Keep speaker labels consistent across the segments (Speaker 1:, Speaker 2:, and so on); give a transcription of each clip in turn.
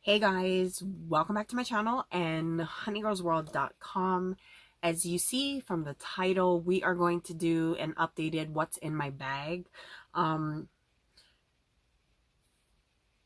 Speaker 1: Hey guys, welcome back to my channel and honeygirlsworld.com. As you see from the title, we are going to do an updated what's in my bag.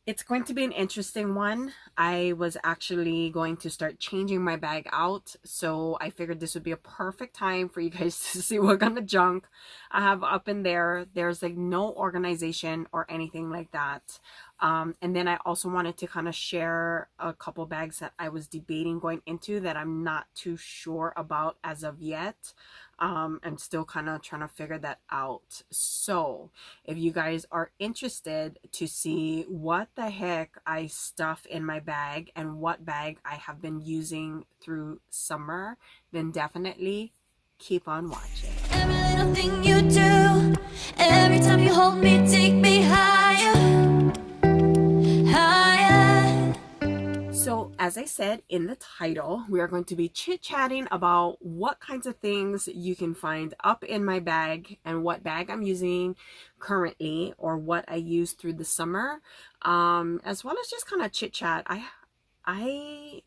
Speaker 1: It's going to be an interesting one. I was actually going to start changing my bag out, so I figured this would be a perfect time for you guys to see what kind of junk I have up in there. There's like no organization or anything like that. And then I also wanted to kind of share a couple bags that I was debating going into that I'm not too sure about as of yet. I'm still kind of trying to figure that out. So if you guys are interested to see what the heck I stuff in my bag and what bag I have been using through summer, then definitely keep on watching.
Speaker 2: Every little thing you do, every time you hold me, take me higher, higher.
Speaker 1: So as I said in the title, we are going to be chit-chatting about what kinds of things you can find up in my bag and what bag I'm using currently or what I used through the summer, as well as just kind of chit-chat. I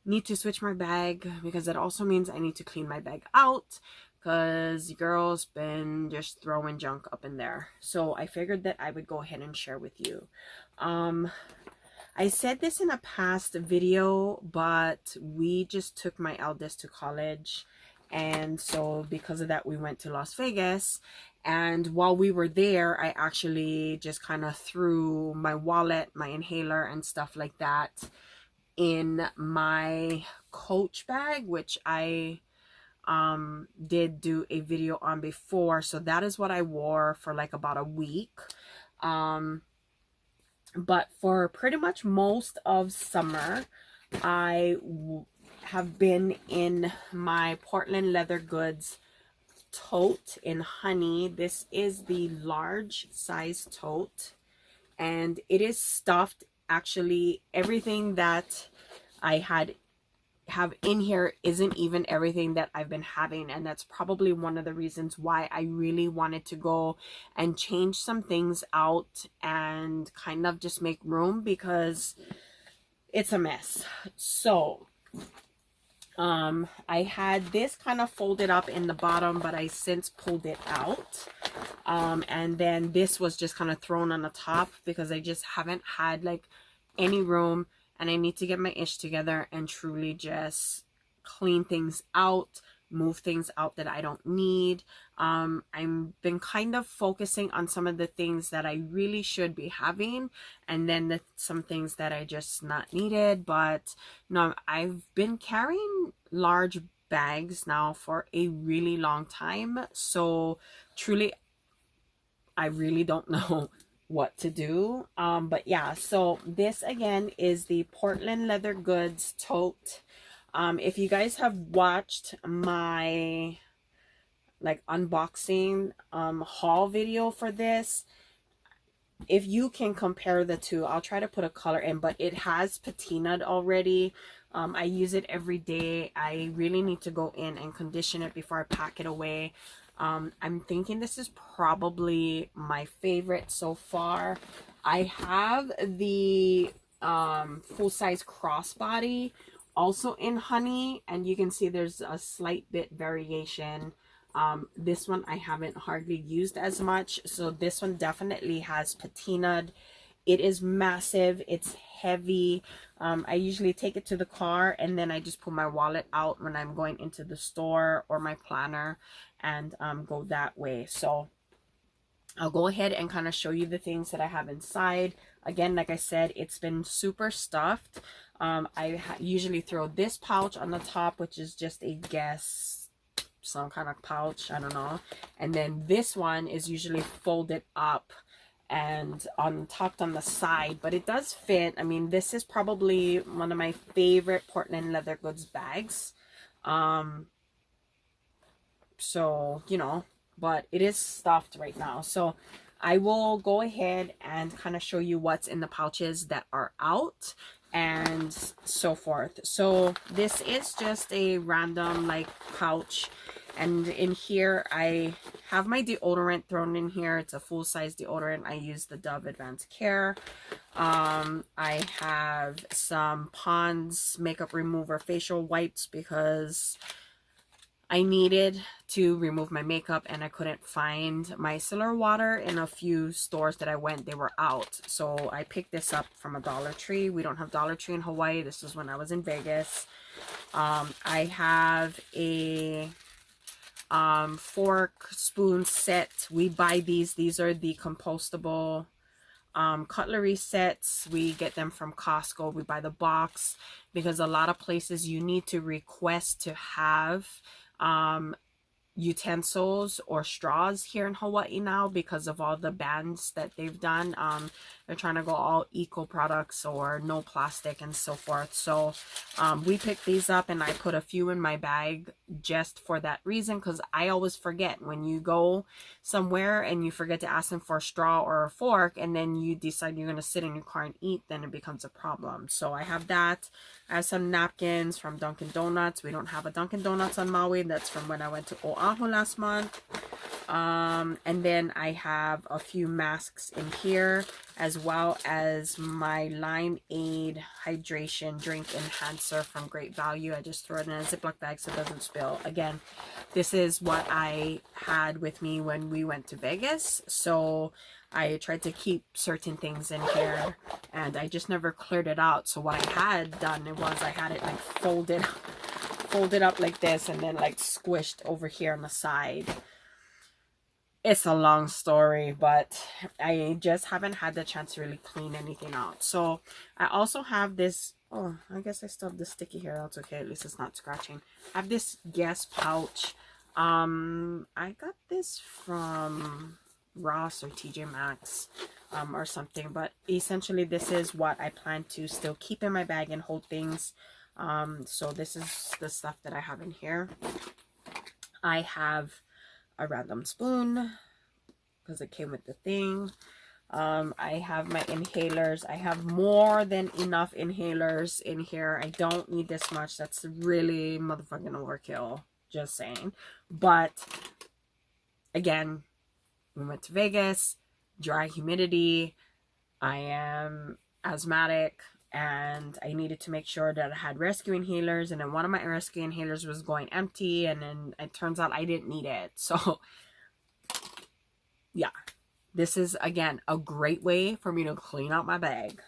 Speaker 1: need to switch my bag because it also means I need to clean my bag out because the girl's been just throwing junk up in there. So I figured that I would go ahead and share with you. I said this in a past video, but we just took my eldest to college, and so because of that we went to Las Vegas. And while we were there, I actually just kind of threw my wallet, my inhaler and stuff like that in my Coach bag, which I did do a video on before. So that is what I wore for like about a week. But for pretty much most of summer, I have been in my Portland Leather Goods tote in honey. This is the large size tote, and it is stuffed. Actually, everything that I have in here isn't even everything that I've been having, and that's probably one of the reasons why I really wanted to go and change some things out and kind of just make room because it's a mess. So I had this kind of folded up in the bottom, but I since pulled it out. And then this was just kind of thrown on the top because I just haven't had like any room, and I need to get my ish together and truly just clean things out, move things out that I don't need. I've been kind of focusing on some of the things that I really should be having, and then some things that I just not needed. But no, I've been carrying large bags now for a really long time, so truly I really don't know what to do. But yeah, so this again is the Portland Leather Goods tote. If you guys have watched my like unboxing haul video for this, if you can compare the two, I'll try to put a color in, but it has patinaed already. I use it every day. I really need to go in and condition it before I pack it away. I'm thinking this is probably my favorite so far. I have the full-size crossbody also in honey, and you can see there's a slight bit variation. This one I haven't hardly used as much, so this one definitely has patinaed. It is massive, it's heavy. I usually take it to the car and then I just pull my wallet out when I'm going into the store or my planner and go that way. So I'll go ahead and kind of show you the things that I have inside. Again, like I said, it's been super stuffed. I usually throw this pouch on the top, which is just a guess, some kind of pouch, I don't know. And then this one is usually folded up and tucked on the side, but it does fit. I mean, this is probably one of my favorite Portland Leather Goods bags. So, you know, but it is stuffed right now. So I will go ahead and kind of show you what's in the pouches that are out and so forth. So this is just a random like pouch. And in here, I have my deodorant thrown in here. It's a full-size deodorant. I use the Dove Advanced Care. I have some Pond's makeup remover facial wipes because I needed to remove my makeup and I couldn't find micellar water in a few stores that I went. They were out. So I picked this up from a Dollar Tree. We don't have Dollar Tree in Hawaii. This is when I was in Vegas. I have a fork spoon set. We buy these are the compostable cutlery sets. We get them from Costco. We buy the box because a lot of places you need to request to have utensils or straws here in Hawaii now because of all the bans that they've done. They're trying to go all eco products or no plastic and so forth. So we picked these up and I put a few in my bag just for that reason, because I always forget when you go somewhere and you forget to ask them for a straw or a fork and then you decide you're going to sit in your car and eat, then it becomes a problem. So I have that. I have some napkins from Dunkin' Donuts. We don't have a Dunkin' Donuts on Maui. That's from when I went to Oahu last month. And then I have a few masks in here, as well as my Limeade hydration drink enhancer from Great Value. I just throw it in a Ziploc bag so it doesn't spill. Again, this is what I had with me when we went to Vegas, so I tried to keep certain things in here and I just never cleared it out. So what I had done was I had it like folded up like this and then like squished over here on the side. It's a long story, but I just haven't had the chance to really clean anything out. So I also have this, oh, I guess I still have the sticky hair. That's okay, at least it's not scratching. I have this Guess pouch. I got this from Ross or TJ Maxx or something, but essentially this is what I plan to still keep in my bag and hold things. So this is the stuff that I have in here. I have a random spoon because it came with the thing. I have my inhalers. I have more than enough inhalers in here. I don't need this much. That's really motherfucking overkill, just saying. But again, we went to Vegas, dry humidity. I am asthmatic and I needed to make sure that I had rescue inhalers, and then one of my rescue inhalers was going empty, and then it turns out I didn't need it. So yeah, this is again a great way for me to clean out my bag.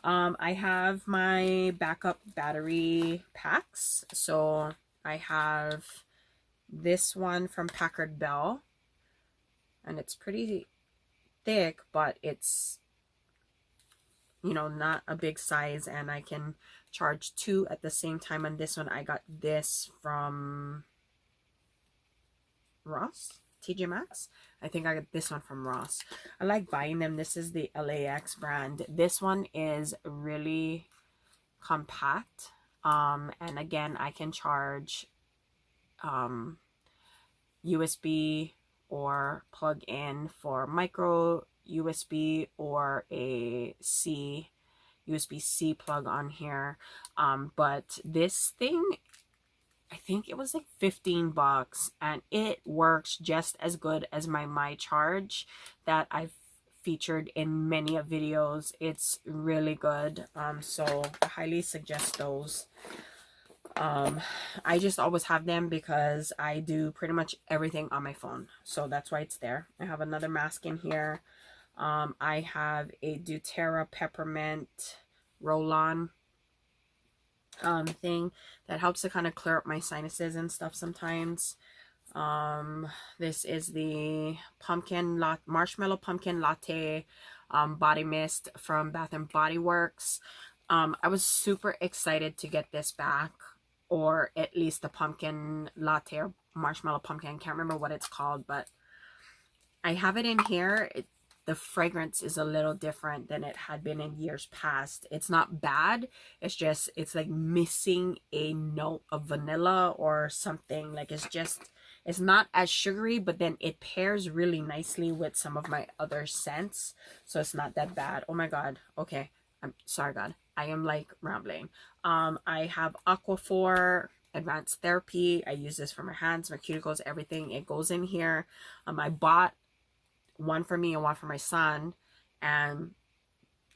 Speaker 1: I have my backup battery packs. So I have this one from Packard Bell, and it's pretty thick, but it's, you know, not a big size, and I can charge 2 at the same time. And this one, I got this from Ross, TJ Maxx. I think I got this one from Ross. I like buying them. This is the LAX brand. This one is really compact. And again, I can charge USB or plug in for micro USB or a USB-C plug on here. But this thing, I think it was like $15, and it works just as good as my Charge that I've featured in many of videos. It's really good. So I highly suggest those. I just always have them because I do pretty much everything on my phone, so that's why it's there. I have another mask in here. I have a doTERRA peppermint roll-on thing that helps to kind of clear up my sinuses and stuff sometimes. This is the marshmallow pumpkin latte body mist from Bath and Body Works. I was super excited to get this back, or at least the pumpkin latte or marshmallow pumpkin. I can't remember what it's called, but I have it in here. The fragrance is a little different than it had been in years past. It's not bad. It's just, it's like missing a note of vanilla or something. Like it's not as sugary, but then it pairs really nicely with some of my other scents. So it's not that bad. Oh my God. Okay. I'm sorry, God. I am like rambling. I have Aquaphor advanced therapy. I use this for my hands, my cuticles, everything. It goes in here. I bought one for me and one for my son, and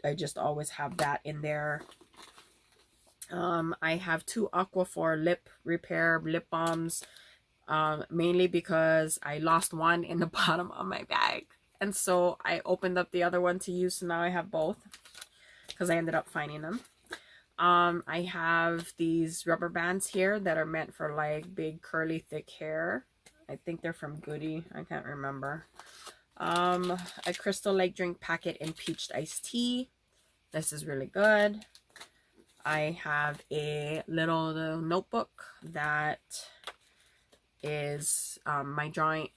Speaker 1: I just always have that in there. I have 2 Aquaphor lip repair lip balms, mainly because I lost one in the bottom of my bag, and so I opened up the other one to use. So now I have both because I ended up finding them. I have these rubber bands here that are meant for like big curly thick hair. I think they're from Goody. I can't remember. A Crystal Lake drink packet in peached iced tea. This is really good. I have a little notebook that is my drawing.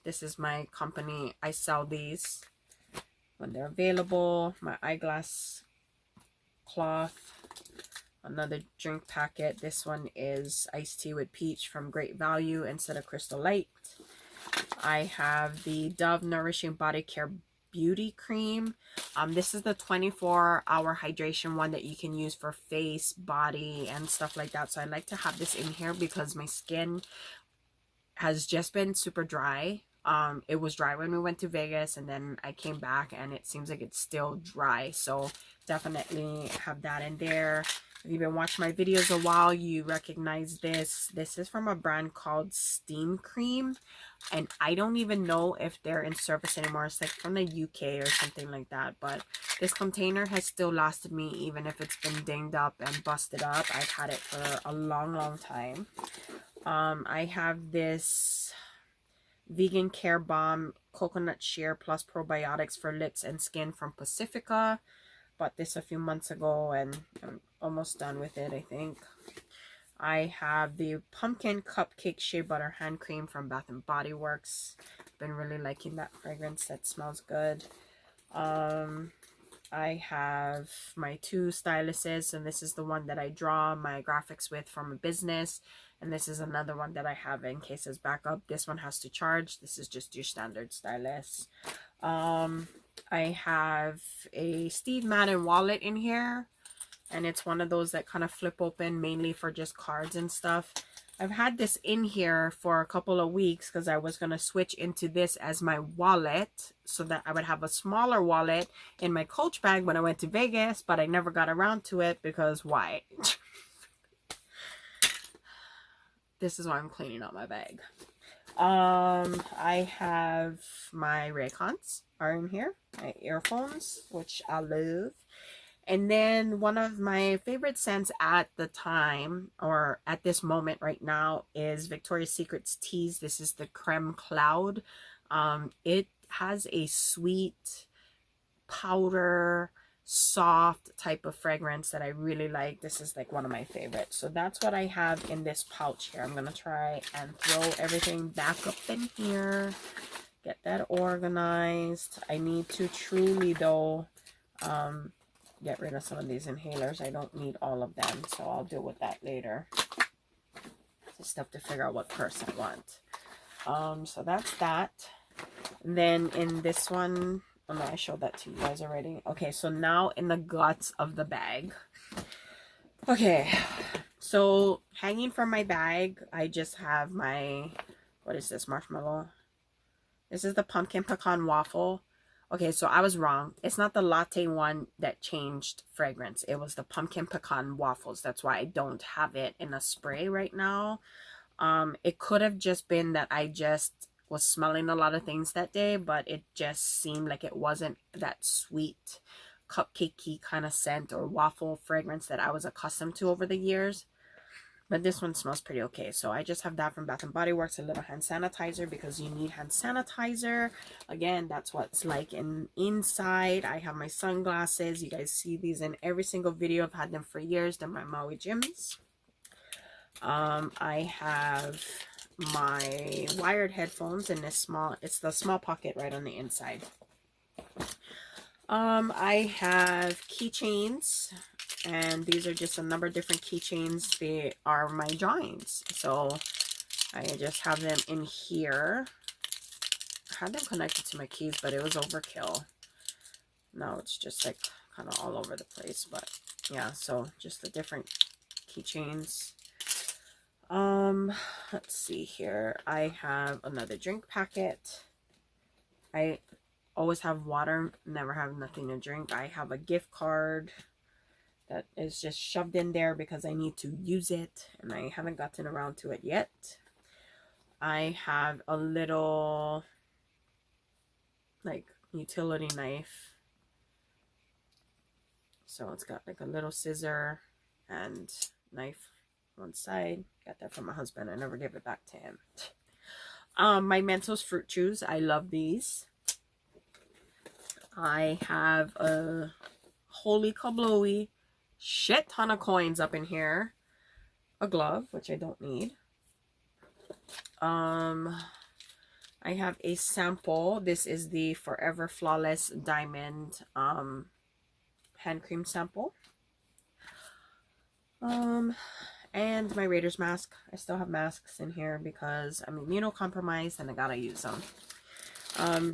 Speaker 1: This is my company. I sell these when they're available. My eyeglass cloth. Another drink packet. This one is iced tea with peach from Great Value instead of Crystal Light. I have the Dove Nourishing Body Care Beauty Cream. This is the 24-hour hydration one that you can use for face, body, and stuff like that. So I like to have this in here because my skin has just been super dry. It was dry when we went to Vegas, and then I came back and it seems like it's still dry. So definitely have that in there. If you've been watching my videos a while, you recognize this. This is from a brand called Steam Cream, and I don't even know if they're in service anymore. It's like from the UK or something like that, but this container has still lasted me even if it's been dinged up and busted up. I've had it for a long time. I have this Vegan Care Balm Coconut Sheer Plus Probiotics for lips and skin from Pacifica. Bought this a few months ago and I'm almost done with it, I think. I have the Pumpkin Cupcake Shea Butter Hand Cream from Bath & Body Works. Been really liking that fragrance. That smells good. I have my 2 styluses, and this is the one that I draw my graphics with from a business, and this is another one that I have in case as backup. This one has to charge. This is just your standard stylus. I have a Steve Madden wallet in here, and it's one of those that kind of flip open, mainly for just cards and stuff. I've had this in here for a couple of weeks because I was going to switch into this as my wallet so that I would have a smaller wallet in my Coach bag when I went to Vegas, but I never got around to it because why? This is why I'm cleaning out my bag. I have my Raycons are in here, my earphones, which I love. And then one of my favorite scents at the time, or at this moment right now, is Victoria's Secret's Tease. This is the Creme Cloud. It has a sweet, powder, soft type of fragrance that I really like. This is like one of my favorites. So that's what I have in this pouch here. I'm going to try and throw everything back up in here. Get that organized. I need to truly, though, get rid of some of these inhalers. I don't need all of them, so I'll deal with that later. Just have to figure out what purse I want. So that's that. And then in this one, oh no, I showed that to you guys already. Okay, so now in the guts of the bag. Okay, so hanging from my bag, I just have my, what is this, marshmallow? This is the pumpkin pecan waffle. Okay, so I was wrong. It's not the latte one that changed fragrance. It was the pumpkin pecan waffles. That's why I don't have it in a spray right now. It could have just been that I just was smelling a lot of things that day, but it just seemed like it wasn't that sweet, cupcakey kind of scent or waffle fragrance that I was accustomed to over the years. But this one smells pretty okay. So I just have that from Bath & Body Works, a little hand sanitizer because you need hand sanitizer. Again, that's what's like inside. I have my sunglasses. You guys see these in every single video. I've had them for years. They're my Maui Jims. I have my wired headphones in this small, it's the small pocket right on the inside. I have keychains, and these are just a number of different keychains. They are my drawings, so I just have them in here. I had them connected to my keys, but it was overkill. Now it's just like kind of all over the place, but yeah, so just the different keychains. Let's see here. I have another drink packet. I always have water, never have nothing to drink. I have a gift card that is just shoved in there because I need to use it and I haven't gotten around to it yet. I have a little like utility knife. So it's got like a little scissor and knife one side. Got that from my husband. I never gave it back to him. My Mentos fruit chews. I love these. I have a holy kablowy shit ton of coins up in here. A glove, which I don't need. I have a sample. This is the Forever Flawless Diamond hand cream sample. And my Raiders mask. I still have masks in here because I'm immunocompromised and I gotta use them.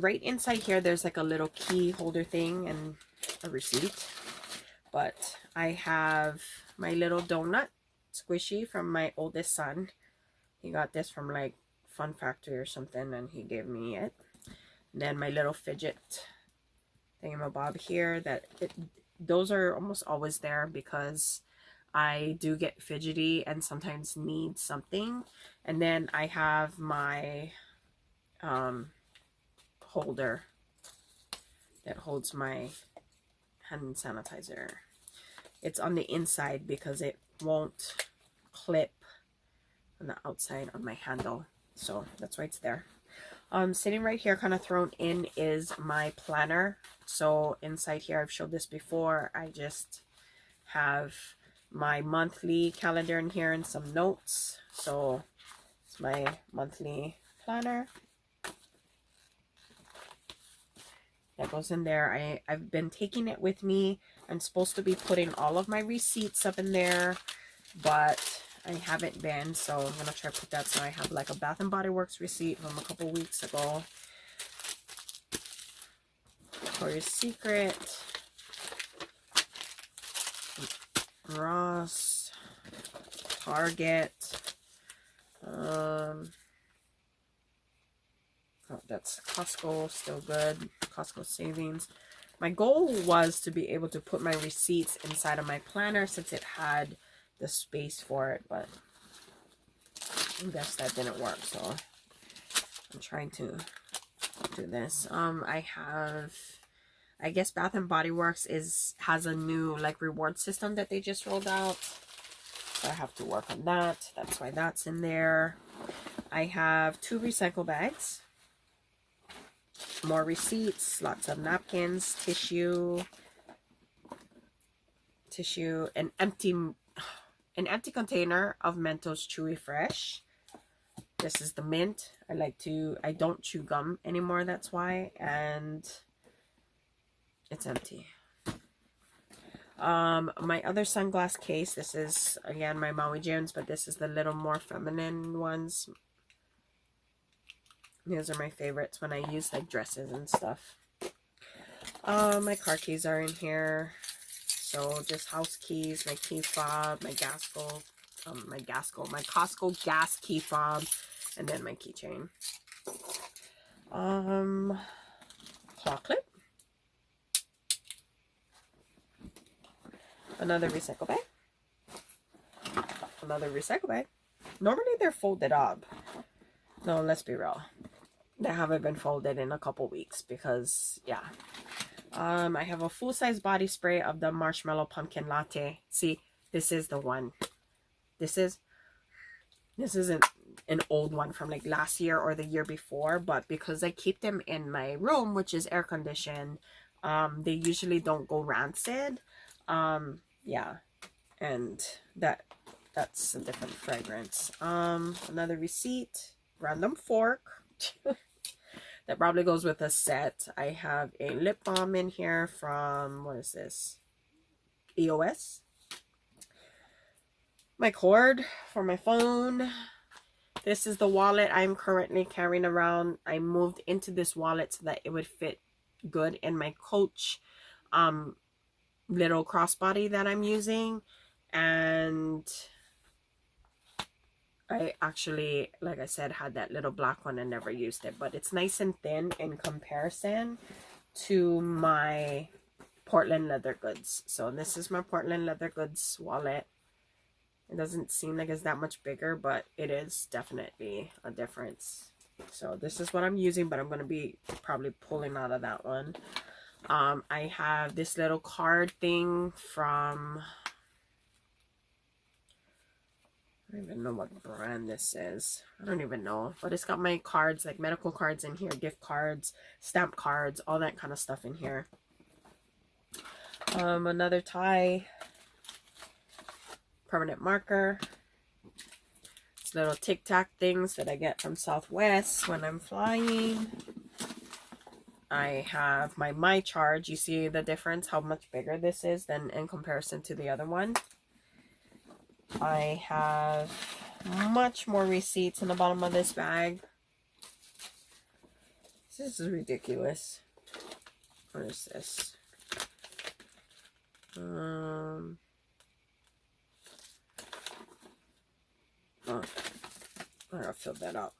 Speaker 1: Right inside here, there's like a little key holder thing and a receipt. But I have my little donut squishy from my oldest son. He got this from like Fun Factory or something and he gave me it. And then my little fidget thingamabob here. Those are almost always there because I do get fidgety and sometimes need something. And then I have my holder that holds my hand sanitizer. It's on the inside because it won't clip on the outside on my handle. So that's why it's there. Sitting right here, kind of thrown in, is my planner. So inside here, I've showed this before. I just have my monthly calendar in here and some notes. So it's my monthly planner that goes in there. I've been taking it with me. I'm supposed to be putting all of my receipts up in there, but I haven't been, so I'm gonna try to put that. So I have like a Bath and Body Works receipt from a couple weeks ago, Victoria's Secret, Ross, Target, oh, that's Costco, still good, Costco savings. My goal was to be able to put my receipts inside of my planner since it had the space for it, but I guess that didn't work, so I'm trying to do this. I guess Bath and Body Works has a new like reward system that they just rolled out, so I have to work on that. That's why that's in there. I have 2 recycle bags, more receipts, lots of napkins, tissue, an empty container of Mentos Chewy Fresh. This is the mint. I don't chew gum anymore, that's why, and it's empty. My other sunglass case, this is again my Maui Jims, but this is the little more feminine ones. These are my favorites when I use like dresses and stuff. My car keys are in here. So just house keys, my key fob, my Costco gas key fob, and then my keychain. Claw clip. Another recycle bag. Another recycle bag. Normally they're folded up. No, let's be real. They haven't been folded in a couple weeks because, yeah. I have a full-size body spray of the Marshmallow Pumpkin Latte. See, this is the one. This isn't an old one from like last year or the year before, but because I keep them in my room, which is air conditioned, they usually don't go rancid. Yeah, and that's a different fragrance. Another receipt, random fork. That probably goes with a set. I have a lip balm in here from, what is this? EOS. My cord for my phone. This is the wallet I'm currently carrying around. I moved into this wallet so that it would fit good in my Coach little crossbody that I'm using. And I actually, like I said, had that little black one and never used it, but it's nice and thin in comparison to my Portland Leather Goods. So this is my Portland Leather Goods wallet. It doesn't seem like it's that much bigger, but it is definitely a difference. So this is what I'm using, but I'm going to be probably pulling out of that one. I have this little card thing from, I don't even know what brand this is. I don't even know, but it's got my cards, like medical cards in here, gift cards, stamp cards, all that kind of stuff in here. Another tie, permanent marker, it's little Tic Tac things that I get from Southwest when I'm flying. I have my charge. You see the difference, how much bigger this is than in comparison to the other one. I have much more receipts in the bottom of this bag. This is ridiculous. What is this? Oh, I gotta fill that up.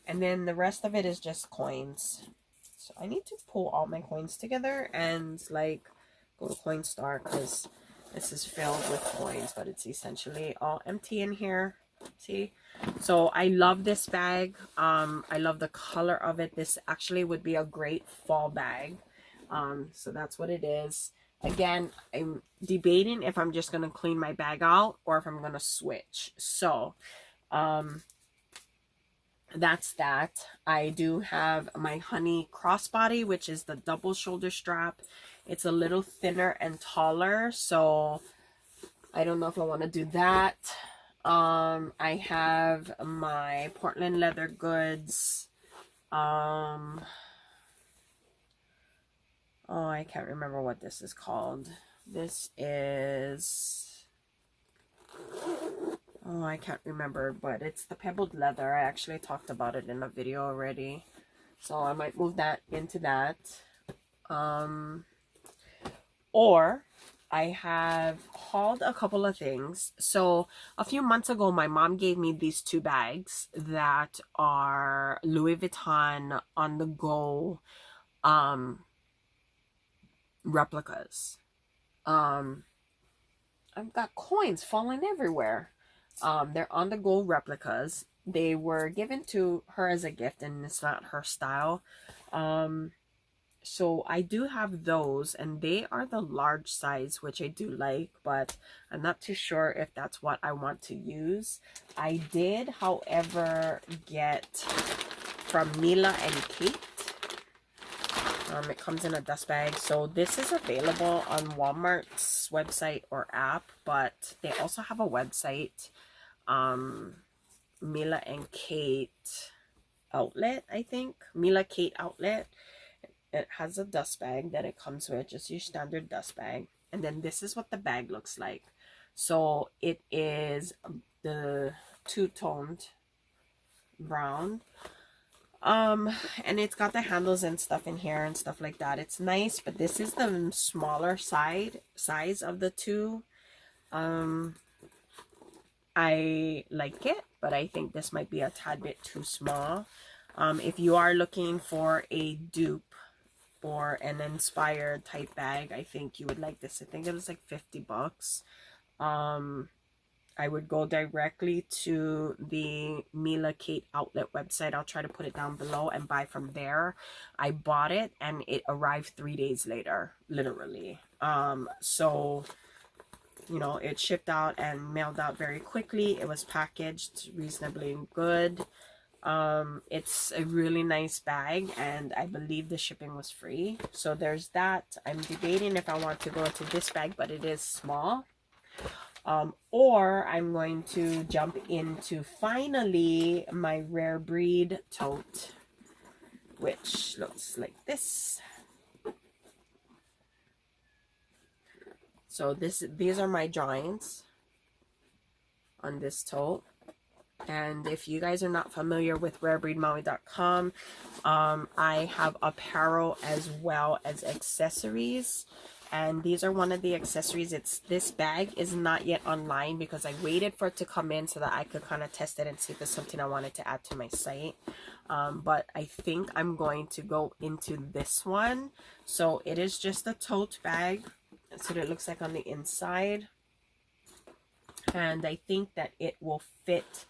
Speaker 1: And then the rest of it is just coins. So I need to pull all my coins together and like go to Coinstar, because this is filled with coins, but it's essentially all empty in here. See? So I love this bag. I love the color of it. This actually would be a great fall bag. So that's what it is. Again, I'm debating if I'm just going to clean my bag out or if I'm going to switch. So, that's that. I do have my Honey Crossbody, which is the double shoulder strap. It's a little thinner and taller, so I don't know if I want to do that. I have my Portland Leather Goods. Oh, I can't remember what this is called. This is, oh, I can't remember, but it's the pebbled leather. I actually talked about it in a video already, so I might move that into that. Or I have hauled a couple of things. So a few months ago, my mom gave me these two bags that are Louis Vuitton on the go replicas. I've got coins falling everywhere. They're on the go replicas. They were given to her as a gift, and it's not her style. So I do have those, and they are the large size, which I do like, but I'm not too sure if that's what I want to use. I did, however, get from Mila and Kate. It comes in a dust bag. So this is available on Walmart's website or app, but they also have a website, Mila and Kate Outlet, I think. MilaKateOutlet. It has a dust bag that it comes with, just your standard dust bag. And then this is what the bag looks like. So it is the two-toned brown. And it's got the handles and stuff in here and stuff like that. It's nice, but this is the smaller size of the two. I like it, but I think this might be a tad bit too small. If you are looking for a dupe or an inspired type bag, I think you would like this. I think it was like $50. I would go directly to the MilaKateOutlet website. I'll try to put it down below and buy from there. I bought it and it arrived 3 days later, literally. So, you know, it shipped out and mailed out very quickly. It was packaged reasonably good. It's a really nice bag, and I believe the shipping was free. So there's that. I'm debating if I want to go into this bag, but it is small. Or I'm going to jump into finally my Rare Breed tote, which looks like this. So these are my drawings on this tote. And if you guys are not familiar with rarebreedmaui.com, I have apparel as well as accessories. and these are one of the accessories. This bag is not yet online because I waited for it to come in so that I could kind of test it and see if it's something I wanted to add to my site. But I think I'm going to go into this one. So it is just a tote bag. That's what it looks like on the inside. And I think that it will fit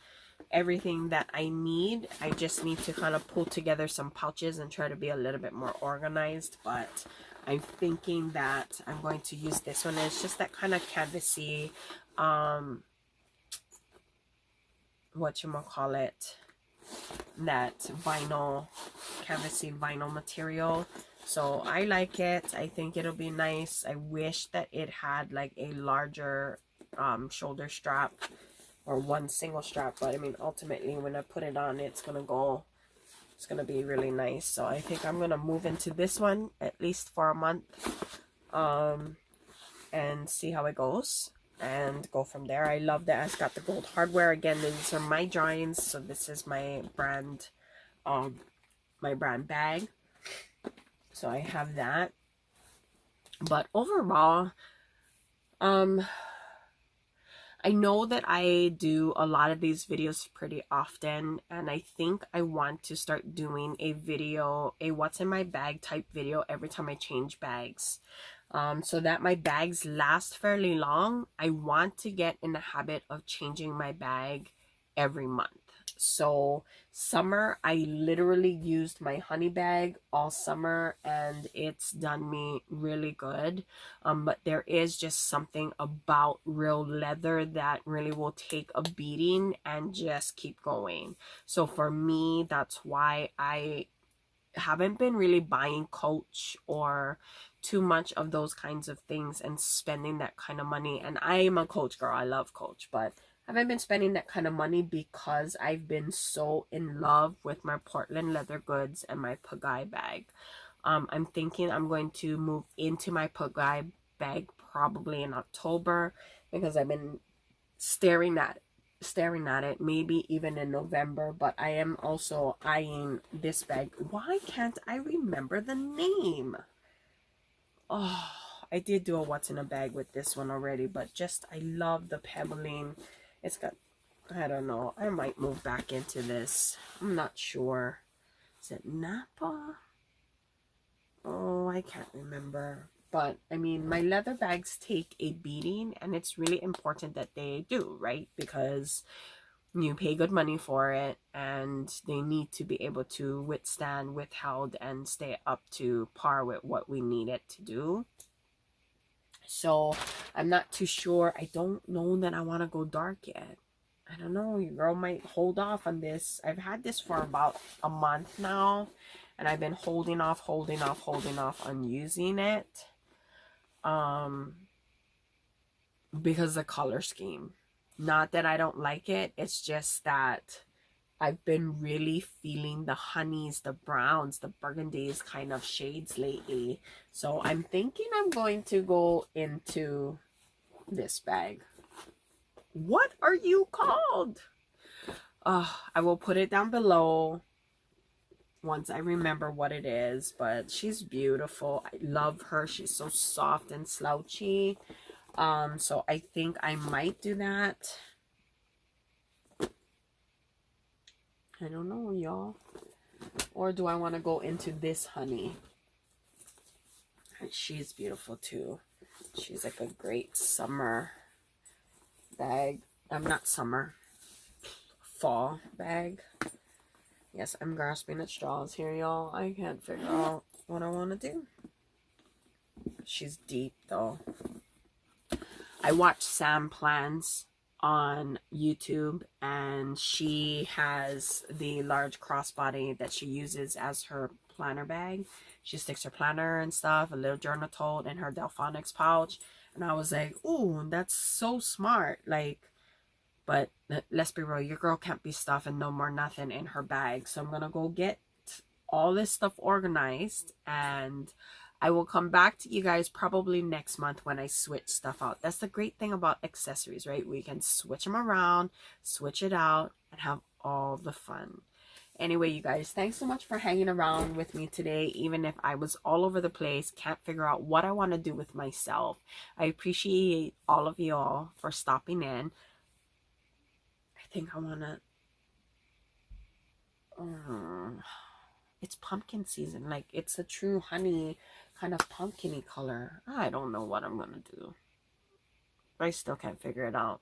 Speaker 1: everything that I need. I just need to kind of pull together some pouches and try to be a little bit more organized, but I'm thinking that I'm going to use this one. It's just that kind of canvasy, whatchamacallit, that vinyl, canvasy vinyl material. So I like it. I think it'll be nice. I wish that it had like a larger shoulder strap or one single strap, but I mean ultimately when I put it on, it's gonna be really nice. So I think I'm gonna move into this one at least for a month, and see how it goes and go from there. I love that it's got the gold hardware. Again, these are my drawings, so this is my brand bag, so I have that. But overall, I know that I do a lot of these videos pretty often, and I think I want to start doing a video, a what's in my bag type video every time I change bags, so that my bags last fairly long. I want to get in the habit of changing my bag every month. So summer, I literally used my honey bag all summer and it's done me really good. But there is just something about real leather that really will take a beating and just keep going. So for me, that's why I haven't been really buying Coach or too much of those kinds of things and spending that kind of money. And I am a Coach girl. I love Coach, but I haven't been spending that kind of money because I've been so in love with my Portland leather goods and my Pagai bag. I'm thinking I'm going to move into my Pagai bag probably in October because I've been staring at it, maybe even in November. But I am also eyeing this bag. Why can't I remember the name? Oh, I did do a what's in a bag with this one already, but just I love the pebbling. It's got, I don't know, I might move back into this. I'm not sure. Is it Napa? Oh, I can't remember. But I mean, my leather bags take a beating, and it's really important that they do, right? Because you pay good money for it, and they need to be able to withstand, withheld, and stay up to par with what we need it to do. So I'm not too sure. I don't know that I want to go dark yet. I don't know. Your girl might hold off on this. I've had this for about a month now, and I've been holding off on using it. Because the color scheme. Not that I don't like it. It's just that I've been really feeling the honeys, the browns, the burgundies kind of shades lately. So I'm thinking I'm going to go into this bag. What are you called? I will put it down below once I remember what it is. But she's beautiful. I love her. She's so soft and slouchy. So I think I might do that. I don't know, y'all. Or do I want to go into this honey? She's beautiful too. She's like a great summer bag. Not summer. Fall bag. Yes, I'm grasping at straws here, y'all. I can't figure out what I want to do. She's deep though. I watched Sam Plans on YouTube, and she has the large crossbody that she uses as her planner bag. She sticks her planner and stuff, a little journal tote, and her Delphonics pouch. And I was like, ooh, that's so smart. Like, but let's be real, your girl can't be stuffing no more nothing in her bag. So I'm gonna go get all this stuff organized, and I will come back to you guys probably next month when I switch stuff out. That's the great thing about accessories, right? We can switch them around, switch it out, and have all the fun. Anyway, you guys, thanks so much for hanging around with me today, even if I was all over the place, can't figure out what I want to do with myself. I appreciate all of y'all for stopping in. I think I want to... it's pumpkin season. Like, it's a true honey kind of pumpkin-y color. I don't know what I'm going to do. But I still can't figure it out.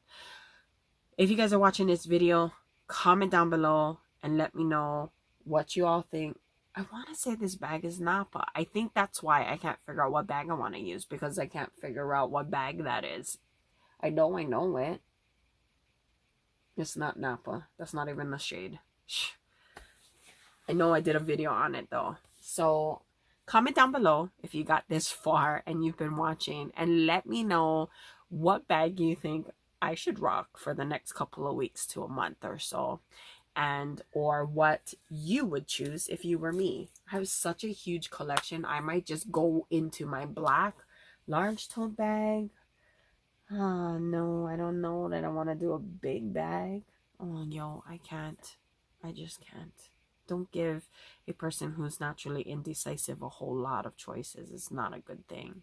Speaker 1: If you guys are watching this video, comment down below and let me know what you all think. I want to say this bag is Napa. I think that's why I can't figure out what bag I want to use, because I can't figure out what bag that is. I know it. It's not Napa. That's not even the shade. Shh. I know I did a video on it though. So comment down below if you got this far and you've been watching, and let me know what bag you think I should rock for the next couple of weeks to a month or so, and or what you would choose if you were me. I have such a huge collection. I might just go into my black large tote bag. No, I don't know that I want to do a big bag. Oh, yo, I can't. I just can't. Don't give a person who's naturally indecisive a whole lot of choices. It's not a good thing.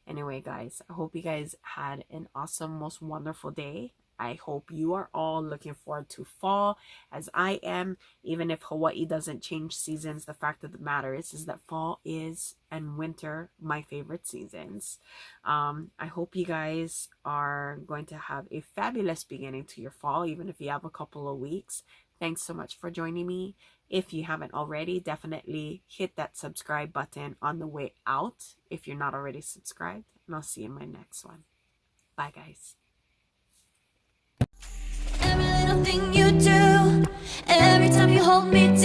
Speaker 1: Anyway, guys, I hope you guys had an awesome, most wonderful day. I hope you are all looking forward to fall as I am. Even if Hawaii doesn't change seasons, the fact of the matter is that fall is, and winter, my favorite seasons. I hope you guys are going to have a fabulous beginning to your fall, even if you have a couple of weeks. Thanks so much for joining me. If you haven't already, definitely hit that subscribe button on the way out if you're not already subscribed. And I'll see you in my next one. Bye, guys.
Speaker 2: Every little thing you do, every time you hold me